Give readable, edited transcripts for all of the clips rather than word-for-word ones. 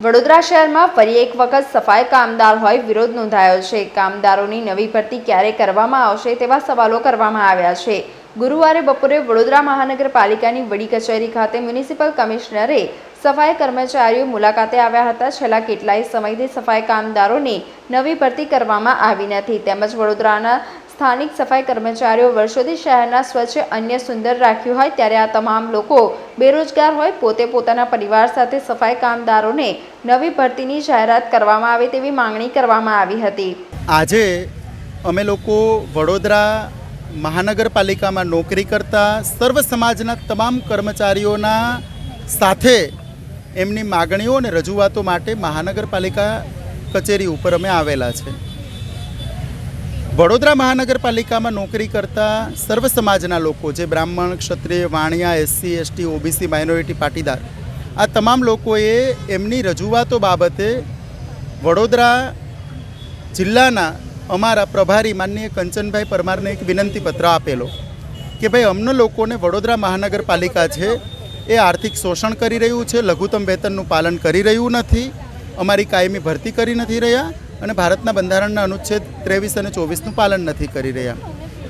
વડોદરા શહેરમાં ફરી એક વખત સફાઈ કામદાર હોય વિરોધ નોંધાયો છે। કામદારોની નવી ભરતી ક્યારે કરવામાં આવશે તેવા સવાલો કરવામાં આવ્યા છે। ગુરુવારે બપોરે વડોદરા મહાનગરપાલિકાની વડી કચેરી ખાતે મ્યુનિસિપલ કમિશનરે સફાઈ કર્મચારીઓ મુલાકાતે આવ્યા હતા। છેલ્લા કેટલાય સમયથી સફાઈ કામદારોની નવી ભરતી કરવામાં આવી નથી તેમજ વડોદરાના સ્થાનિક સફાઈ કર્મચારીઓ વર્ષોથી શહેરના સ્વચ્છ અન્ય સુંદર રાખ્યું હોય ત્યારે આ તમામ લોકો બેરોજગાર હોય પોતે પોતાના પરિવાર સાથે સફાઈ કામદારોને નવી ભરતીની જાહેરાત કરવામાં આવે તેવી માંગણી કરવામાં આવી હતી। આજે અમે લોકો વડોદરા મહાનગરપાલિકામાં નોકરી કરતા સર્વ સમાજના તમામ કર્મચારીઓના સાથે એમની માગણીઓ અને રજૂઆતો માટે મહાનગરપાલિકા કચેરી ઉપર અમે આવેલા છે। વડોદરા મહાનગરપાલિકામાં નોકરી કરતા સર્વ સમાજના લોકો જે Brahmin, Kshatriya, Vania, SC, ST, OBC, minority Patidar આ તમામ લોકોએ એમની રજૂઆતો બાબતે વડોદરા જિલ્લાના અમારા પ્રભારી માનનીય કંચનભાઈ પરમારને એક વિનંતી પત્ર આપેલો કે ભાઈ અમને લોકોને વડોદરા મહાનગરપાલિકા છે એ આર્થિક શોષણ કરી રહ્યું છે, લઘુત્તમ વેતનનું પાલન કરી રહ્યું નથી, અમારી કાયમી ભરતી કરી નથી રહ્યા અને ભારતના બંધારણના અનુચ્છેદ 23 અને 24નું પાલન નથી કરી રહ્યા।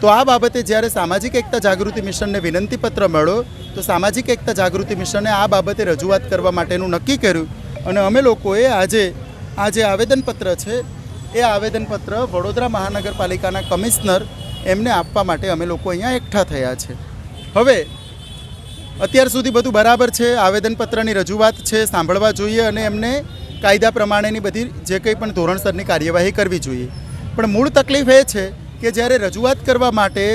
તો આ બાબતે જ્યારે સામાજિક એકતા જાગૃતિ મિશનને વિનંતીપત્ર મળ્યો તો સામાજિક એકતા જાગૃતિ મિશને આ બાબતે રજૂઆત કરવા માટેનું નક્કી કર્યું અને અમે લોકોએ આજે આવેદનપત્ર છે એ આવેદનપત્ર વડોદરા મહાનગરપાલિકાના કમિશનર એમને આપવા માટે અમે લોકો અહીંયા એકઠા થયા છે। હવે અત્યાર સુધી બધું બરાબર છે, આવેદનપત્રની રજૂઆત છે, સાંભળવા જોઈએ અને એમને કાયદા પ્રમાણેની બધી જે કંઈ પણ ધોરણસરની કાર્યવાહી કરવી જોઈએ। પણ મૂળ તકલીફ એ છે કે જ્યારે રજૂઆત કરવા માટે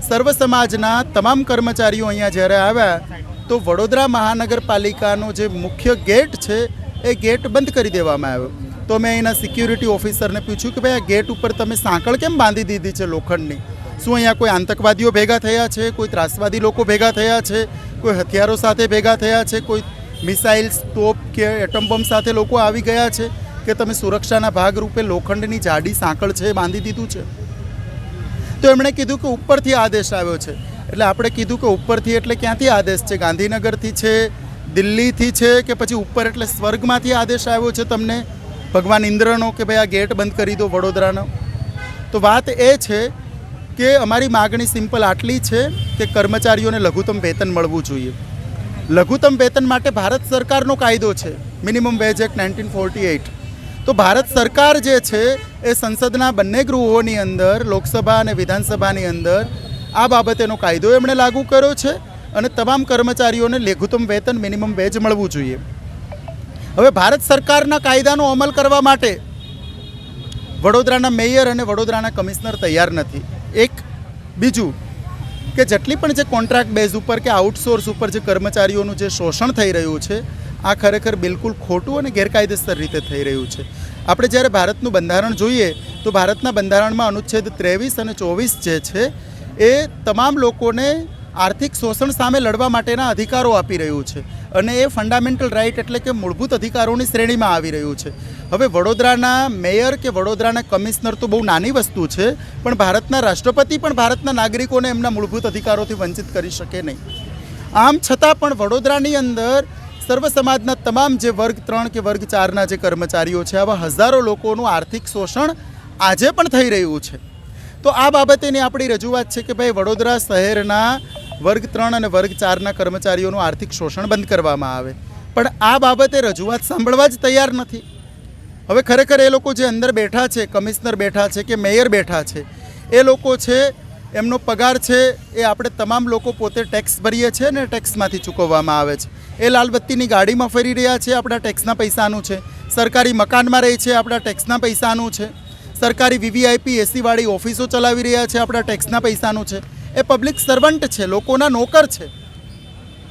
સર્વ સમાજના તમામ કર્મચારીઓ અહીંયા જ્યારે આવ્યા તો વડોદરા મહાનગરપાલિકાનો જે મુખ્ય ગેટ છે એ ગેટ બંધ કરી દેવામાં આવ્યો। તો મેં અહીંના સિક્યુરિટી ઓફિસરને પૂછ્યું કે ભાઈ આ ગેટ ઉપર તમે સાંકળ કેમ બાંધી દીધી છે લોખંડની? શું અહીંયા કોઈ આતંકવાદીઓ ભેગા થયા છે, કોઈ ત્રાસવાદી લોકો ભેગા થયા છે, કોઈ હથિયારો સાથે ભેગા થયા છે, કોઈ મિસાઇલ્સ, તોપ કે એટમ બોમ્બ સાથે લોકો આવી ગયા છે કે તમે સુરક્ષાના ભાગરૂપે લોખંડની જાડી સાંકળ છે એ બાંધી દીધું છે? તો એમણે કીધું કે ઉપરથી આદેશ આવ્યો છે। એટલે આપણે કીધું કે ઉપરથી એટલે ક્યાંથી આદેશ છે? ગાંધીનગરથી છે, દિલ્હીથી છે કે પછી ઉપર એટલે સ્વર્ગમાંથી આદેશ આવ્યો છે તમને ભગવાન ઇન્દ્રનો કે ભાઈ આ ગેટ બંધ કરી દો વડોદરાનો? તો વાત એ છે કે અમારી માગણી સિમ્પલ આટલી છે કે કર્મચારીઓને લઘુત્તમ વેતન મળવું જોઈએ। લઘુત્તમ વેતન માટે ભારત સરકારનો કાયદો છે મિનિમમ વેજ એક્ટ 1948। તો ભારત સરકાર જે છે એ સંસદના બંને ગૃહોની અંદર લોકસભા અને વિધાનસભાની અંદર આ બાબતેનો કાયદો એમણે લાગુ કર્યો છે અને તમામ કર્મચારીઓને લઘુત્તમ વેતન મિનિમમ વેજ મળવું જોઈએ। હવે ભારત સરકારના કાયદાનો અમલ કરવા માટે વડોદરાના મેયર અને વડોદરાના કમિશનર તૈયાર નથી। એક બીજું કે જેટલી પણ જે કોન્ટ્રાક્ટ બેઝ ઉપર કે આઉટસોર્સ ઉપર જે કર્મચારીઓનું જે શોષણ થઈ રહ્યું છે આ ખરેખર બિલકુલ ખોટું અને ગેરકાયદેસર રીતે થઈ રહ્યું છે। આપણે જ્યારે ભારતનું બંધારણ જોઈએ તો ભારતના બંધારણમાં અનુચ્છેદ 23 અને 24 જે છે એ તમામ લોકોને આર્થિક શોષણ સામે લડવા માટેના અધિકારો આપી રહ્યું છે અને એ ફંડામેન્ટલ રાઇટ એટલે કે મૂળભૂત અધિકારોની શ્રેણીમાં આવી રહ્યું છે। હવે વડોદરાના મેયર કે વડોદરાના કમિશનર તો બહુ નાની વસ્તુ છે પણ ભારતના રાષ્ટ્રપતિ પણ ભારતના નાગરિકોને એમના મૂળભૂત અધિકારોથી વંચિત કરી શકે નહીં। આમ છતાં પણ વડોદરાની અંદર સર્વ સમાજના તમામ જે વર્ગ 3 કે વર્ગ 4ના જે કર્મચારીઓ છે આવા હજારો લોકોનું આર્થિક શોષણ આજે પણ થઈ રહ્યું છે। તો આ બાબતેની આપણી રજૂઆત છે કે ભાઈ વડોદરા શહેરના વર્ગ 3 અને વર્ગ 4ના કર્મચારીઓનું આર્થિક શોષણ બંધ કરવામાં આવે, પણ આ બાબતે રજૂઆત સાંભળવા જ તૈયાર નથી। હવે ખરેખર એ લોકો જે અંદર બેઠા છે, કમિશનર બેઠા છે કે મેયર બેઠા છે, એ લોકો છે એમનો પગાર છે એ આપણે તમામ લોકો પોતે ટેક્સ ભરીએ છીએ ને ટેક્સમાંથી ચૂકવવામાં આવે છે। એ લાલબત્તીની ગાડીમાં ફરી રહ્યા છે આપણા ટેક્સના પૈસાનું છે, સરકારી મકાનમાં રહે છે આપણા ટેક્સના પૈસાનું છે, સરકારી વીવીઆઈપી એસીવાળી ઓફિસો ચલાવી રહ્યા છે આપણા ટેક્સના પૈસાનું છે। એ પબ્લિક સર્વન્ટ છે, લોકોના નોકર છે,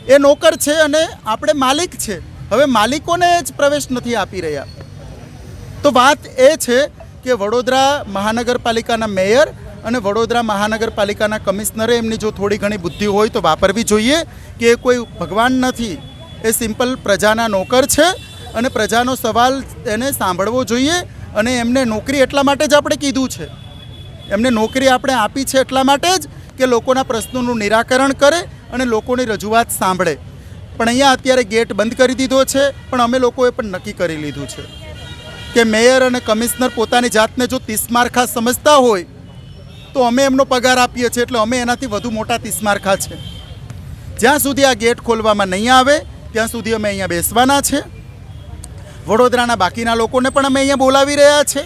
એ નોકર છે અને આપણે માલિક છે। હવે માલિકોને જ પ્રવેશ નથી આપી રહ્યા। તો વાત એ છે કે વડોદરા મહાનગરપાલિકાના મેયર અને વડોદરા મહાનગરપાલિકાના કમિશનરે એમની જો થોડી ઘણી બુદ્ધિ હોય તો વાપરવી જોઈએ કે એ કોઈ ભગવાન નથી, એ સિમ્પલ પ્રજાના નોકર છે અને પ્રજાનો સવાલ એને સાંભળવો જોઈએ અને એમને નોકરી એટલા માટે જ આપણે કીધું છે, એમને નોકરી આપણે આપી છે એટલા માટે જ કે લોકોના પ્રશ્નોનું નિરાકરણ કરે અને લોકોની રજૂઆત સાંભળે. પણ અહીંયા અત્યારે ગેટ બંધ કરી દીધો છે. પણ અમે લોકોએ પણ નક્કી કરી લીધું છે કે મેયર અને કમિશનર પોતાની જાતને જો 30 માળખા સમજતા હોય તો અમે એમનો પગાર આપીએ છીએ, એટલે અમે એનાથી વધુ મોટા 30 માળખા છે. જ્યાં સુધી આ ગેટ ખોલવામાં નહીં આવે ત્યાં સુધી અમે અહીંયા બેસવાના છે. વડોદરાના બાકીના લોકોને પણ અમે અહીંયા બોલાવી રહ્યા છે.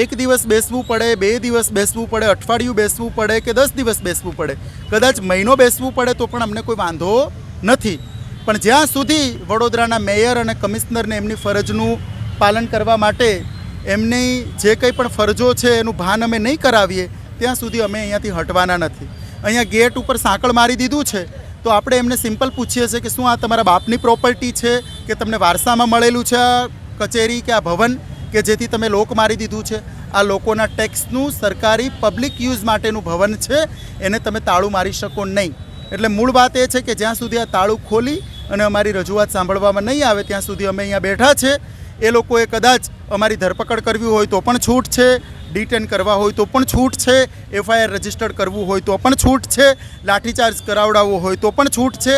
1 દિવસ બેસવું પડે, 2 દિવસ બેસવું પડે, અઠવાડિયું બેસવું પડે કે 10 દિવસ બેસવું પડે, કદાચ મહિનો બેસવું પડે તો પણ અમને કોઈ વાંધો નથી. પણ જ્યાં સુધી વડોદરાના મેયર અને કમિશનરને એમની ફરજનું પાલન કરવા માટે એમની જે કંઈ પણ ફરજો છે એનું ભાન અમે નહીં કરાવીએ ત્યાં સુધી અમે અહીંયાથી હટવાના નથી. અહીંયા ગેટ ઉપર સાંકળ મારી દીધું છે તો આપણે એમને સિમ્પલ પૂછીએ છીએ કે શું આ તમારા બાપની પ્રોપર્ટી છે કે તમને વારસામાં મળેલું છે આ કચેરી કે આ ભવન કે જેથી તમે લોક મારી દીધું છે? આ લોકોના ટેક્સનું સરકારી પબ્લિક યુઝ માટેનું ભવન છે, એને તમે તાળું મારી શકો નહીં. એટલે મૂળ વાત એ છે કે જ્યાં સુધી આ તાળું ખોલી અને અમારી રજૂઆત સાંભળવામાં નહીં આવે ત્યાં સુધી અમે અહીંયા બેઠા છે. એ લોકોએ કદાચ અમારી ધરપકડ કરવી હોય તો પણ છૂટ છે, ડિટેન કરવા હોય તો પણ છૂટ છે, FIR રજિસ્ટર્ડ કરવું હોય તો પણ છૂટ છે, લાઠીચાર્જ કરાવડાવવો હોય તો પણ છૂટ છે.